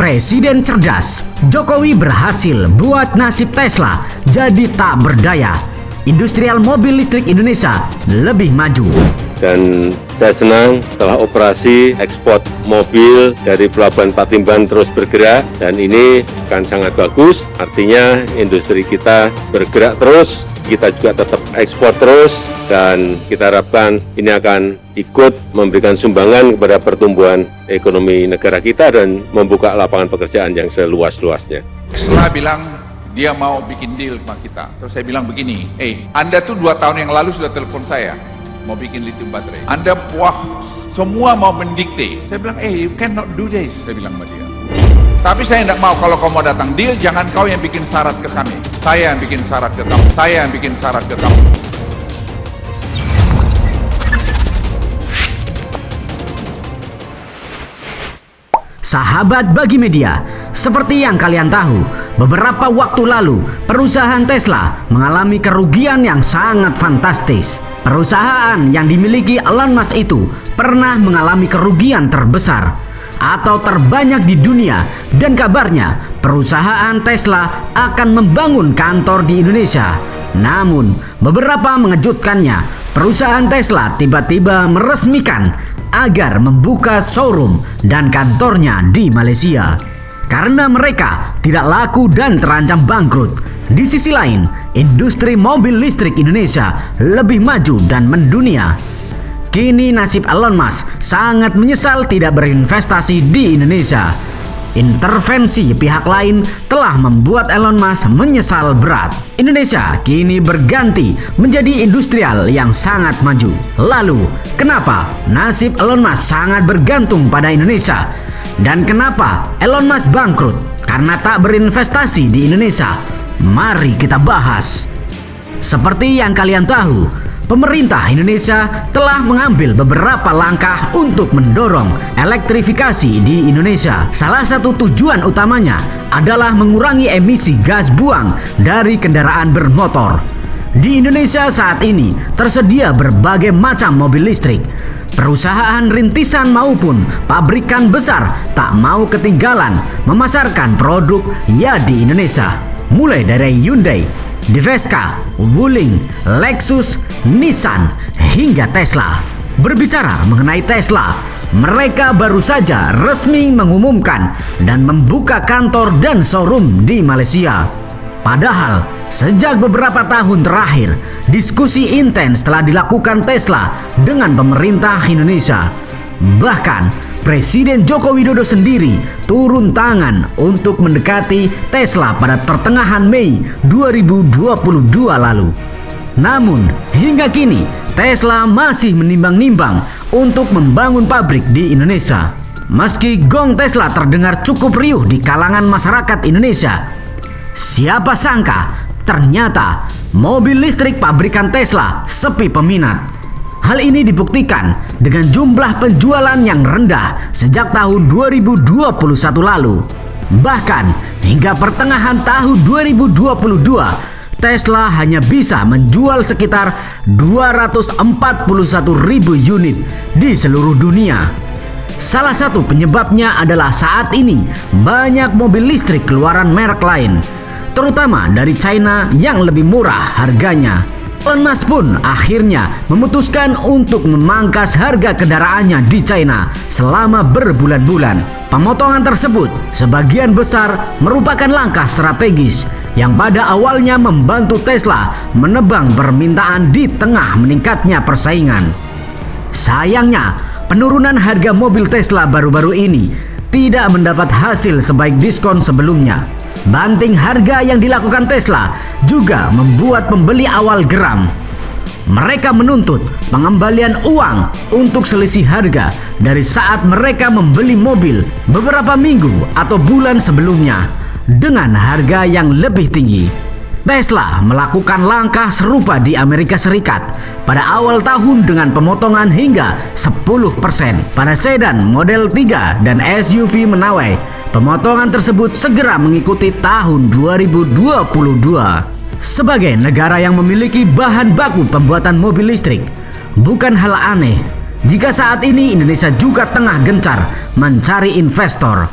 Presiden cerdas, Jokowi berhasil buat nasib Tesla jadi tak berdaya. Industrial mobil listrik Indonesia lebih maju. Dan saya senang setelah operasi ekspor mobil dari Pelabuhan Patimban terus bergerak, dan ini akan sangat bagus, artinya industri kita bergerak terus, kita juga tetap ekspor terus, dan kita harapkan ini akan ikut memberikan sumbangan kepada pertumbuhan ekonomi negara kita dan membuka lapangan pekerjaan yang seluas-luasnya. Setelah bilang dia mau bikin deal sama kita, terus saya bilang begini, Anda tuh 2 tahun yang lalu sudah telepon saya, mau bikin lithium baterai. Anda semua mau mendikte. Saya bilang, you cannot do this, saya bilang sama dia. Tapi saya tidak mau, kalau kau mau datang deal, jangan kau yang bikin syarat ke kami. Saya yang bikin syarat ke kamu. Saya yang bikin syarat ke kamu. Sahabat Bagi Media, seperti yang kalian tahu, beberapa waktu lalu perusahaan Tesla mengalami kerugian yang sangat fantastis. Perusahaan yang dimiliki Elon Musk itu pernah mengalami kerugian terbesar atau terbanyak di dunia, dan kabarnya perusahaan Tesla akan membangun kantor di Indonesia. Namun, beberapa mengejutkannya, perusahaan Tesla tiba-tiba meresmikan agar membuka showroom dan kantornya di Malaysia karena mereka tidak laku dan terancam bangkrut. Di sisi lain, industri mobil listrik Indonesia lebih maju dan mendunia. Kini nasib Elon Musk sangat menyesal tidak berinvestasi di Indonesia. Intervensi pihak lain telah membuat Elon Musk menyesal berat. Indonesia kini berganti menjadi industrial yang sangat maju. Lalu, kenapa nasib Elon Musk sangat bergantung pada Indonesia? Dan kenapa Elon Musk bangkrut karena tak berinvestasi di Indonesia? Mari kita bahas. Seperti yang kalian tahu, pemerintah Indonesia telah mengambil beberapa langkah untuk mendorong elektrifikasi di Indonesia. Salah satu tujuan utamanya adalah mengurangi emisi gas buang dari kendaraan bermotor. Di Indonesia saat ini tersedia berbagai macam mobil listrik. Perusahaan rintisan maupun pabrikan besar tak mau ketinggalan memasarkan produk di Indonesia. Mulai dari Hyundai, Vesca, Wuling, Lexus, Nissan, hingga Tesla. Berbicara mengenai Tesla, mereka baru saja resmi mengumumkan dan membuka kantor dan showroom di Malaysia. Padahal, sejak beberapa tahun terakhir, diskusi intens telah dilakukan Tesla dengan pemerintah Indonesia. Bahkan, Presiden Joko Widodo sendiri turun tangan untuk mendekati Tesla pada pertengahan Mei 2022 lalu. Namun, hingga kini Tesla masih menimbang-nimbang untuk membangun pabrik di Indonesia. Meski gong Tesla terdengar cukup riuh di kalangan masyarakat Indonesia, siapa sangka ternyata mobil listrik pabrikan Tesla sepi peminat. Hal ini dibuktikan dengan jumlah penjualan yang rendah sejak tahun 2021 lalu. Bahkan hingga pertengahan tahun 2022, Tesla hanya bisa menjual sekitar 241.000 unit di seluruh dunia. Salah satu penyebabnya adalah saat ini banyak mobil listrik keluaran merek lain, terutama dari China yang lebih murah harganya. Elon Musk pun akhirnya memutuskan untuk memangkas harga kendaraannya di China selama berbulan-bulan. Pemotongan tersebut sebagian besar merupakan langkah strategis yang pada awalnya membantu Tesla menebang permintaan di tengah meningkatnya persaingan. Sayangnya, penurunan harga mobil Tesla baru-baru ini tidak mendapat hasil sebaik diskon sebelumnya. Banting harga yang dilakukan Tesla juga membuat pembeli awal geram. Mereka menuntut pengembalian uang untuk selisih harga dari saat mereka membeli mobil beberapa minggu atau bulan sebelumnya dengan harga yang lebih tinggi. Tesla melakukan langkah serupa di Amerika Serikat pada awal tahun dengan pemotongan hingga 10% pada sedan Model 3 dan SUV menawai. Pemotongan tersebut segera mengikuti tahun 2022. Sebagai negara yang memiliki bahan baku pembuatan mobil listrik, bukan hal aneh jika saat ini Indonesia juga tengah gencar mencari investor.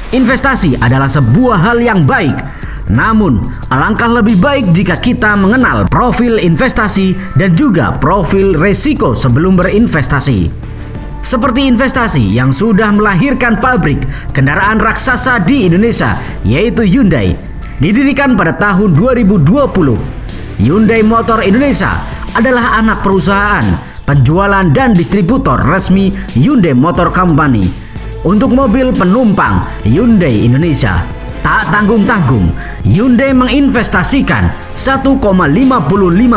Investasi adalah sebuah hal yang baik. Namun, alangkah lebih baik jika kita mengenal profil investasi dan juga profil resiko sebelum berinvestasi. Seperti investasi yang sudah melahirkan pabrik kendaraan raksasa di Indonesia, yaitu Hyundai. Didirikan pada tahun 2020, Hyundai Motor Indonesia adalah anak perusahaan penjualan dan distributor resmi Hyundai Motor Company. Untuk mobil penumpang Hyundai Indonesia, tak tanggung-tanggung, Hyundai menginvestasikan 1,55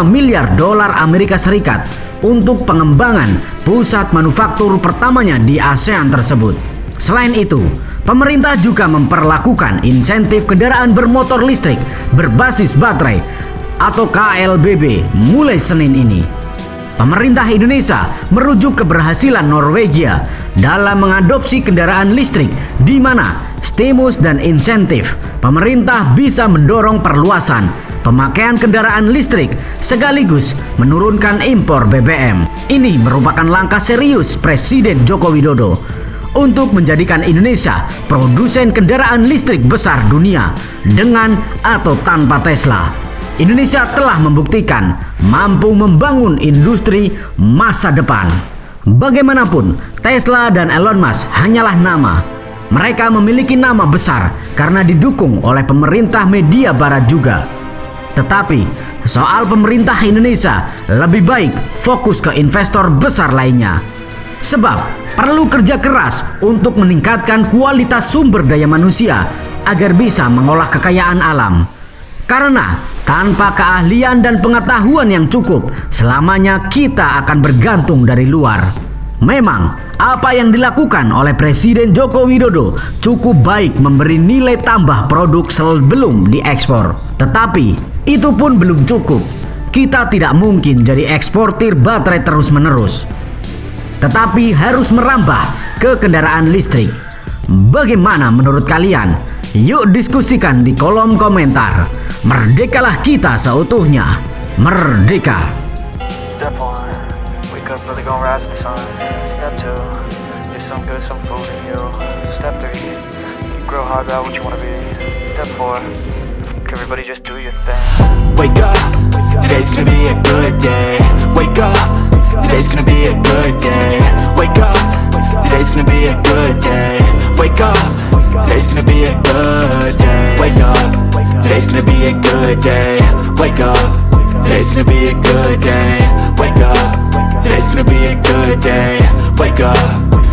miliar dolar Amerika Serikat untuk pengembangan pusat manufaktur pertamanya di ASEAN tersebut. Selain itu, pemerintah juga memperlakukan insentif kendaraan bermotor listrik berbasis baterai atau KLBB mulai Senin ini. Pemerintah Indonesia merujuk keberhasilan Norwegia dalam mengadopsi kendaraan listrik, di mana stimulus dan insentif pemerintah bisa mendorong perluasan pemakaian kendaraan listrik sekaligus menurunkan impor BBM. Ini merupakan langkah serius Presiden Joko Widodo untuk menjadikan Indonesia produsen kendaraan listrik besar dunia dengan atau tanpa Tesla. Indonesia telah membuktikan mampu membangun industri masa depan. Bagaimanapun, Tesla dan Elon Musk hanyalah nama. Mereka memiliki nama besar karena didukung oleh pemerintah media barat juga. Tetapi, soal pemerintah Indonesia lebih baik fokus ke investor besar lainnya. Sebab perlu kerja keras untuk meningkatkan kualitas sumber daya manusia agar bisa mengolah kekayaan alam. Karena tanpa keahlian dan pengetahuan yang cukup, selamanya kita akan bergantung dari luar. Memang, apa yang dilakukan oleh Presiden Joko Widodo cukup baik memberi nilai tambah produk sebelum diekspor. Tetapi, itu pun belum cukup. Kita tidak mungkin jadi eksportir baterai terus-menerus, tetapi harus merambah ke kendaraan listrik. Bagaimana menurut kalian? Yuk diskusikan di kolom komentar. Merdekalah kita seutuhnya. Merdeka. Step 1, wake up early, gonna rise with the sun. Step 2, get some good, some food in you. Step 3, grow hard about what you wanna be. Step 4, everybody just do your thing. Wake up, today's gonna be a good day. Wake up, today's gonna be a good day. Wake up, today's gonna be a good day. Wake up, today's gonna be a good day. Wake up, today's gonna be a good day. Wake up, today's gonna be a good day. Wake up, today's gonna be a good day. Wake up,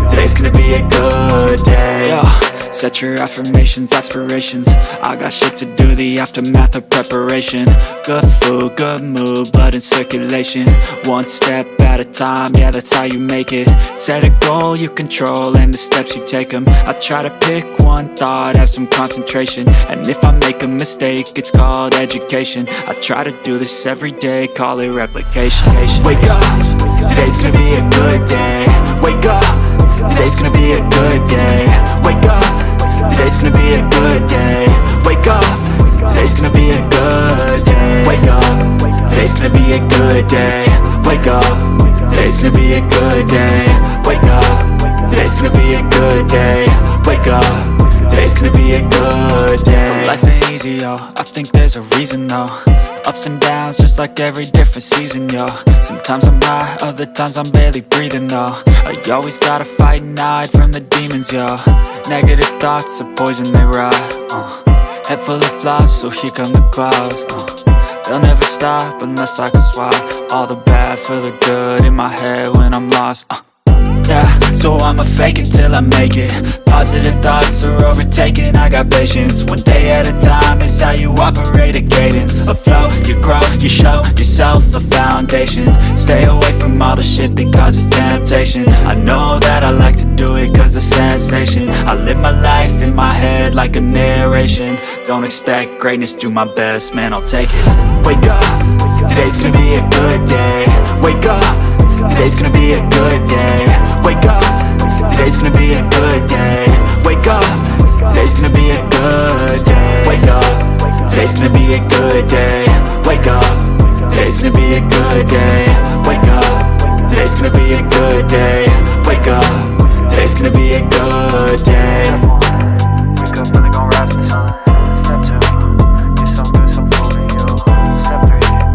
today's gonna be a good day. Yo. Set your affirmations, aspirations. I got shit to do, the aftermath of preparation. Good food, good mood, blood in circulation. One step at a time, yeah, that's how you make it. Set a goal you control and the steps you take them. I try to pick one thought, have some concentration. And if I make a mistake, it's called education. I try to do this every day, call it replication. Wake up, today's gonna be a good day. Wake up, today's gonna be a good day. Wake up, today's gonna be a good day. Wake up, today's gonna be a good day. Wake up, today's gonna be a good day. Wake up, today's gonna be a good day. Wake up, today's gonna be a good day. Wake up, today's gonna be a good day. So life ain't easy, yo, I think there's a reason though. Ups and downs, just like every different season, yo. Sometimes I'm high, other times I'm barely breathing, though. I always gotta fight and hide from the demons, yo. Negative thoughts are poison, they rot. Head full of flies, so here come the clouds. They'll never stop unless I can swap all the bad for the good in my head when I'm lost. Yeah, so I'ma fake it till I make it. Positive thoughts are overtaken, I got patience. One day at a time is how you operate a cadence. A flow, you grow, you show yourself a foundation. Stay away from all the shit that causes temptation. I know that I like to do it cause it's sensation. I live my life in my head like a narration. Don't expect greatness, do my best, man, I'll take it. Wake up, today's gonna be a good day. Wake up, today's gonna be a good day. Wake up, today's gonna be a good day.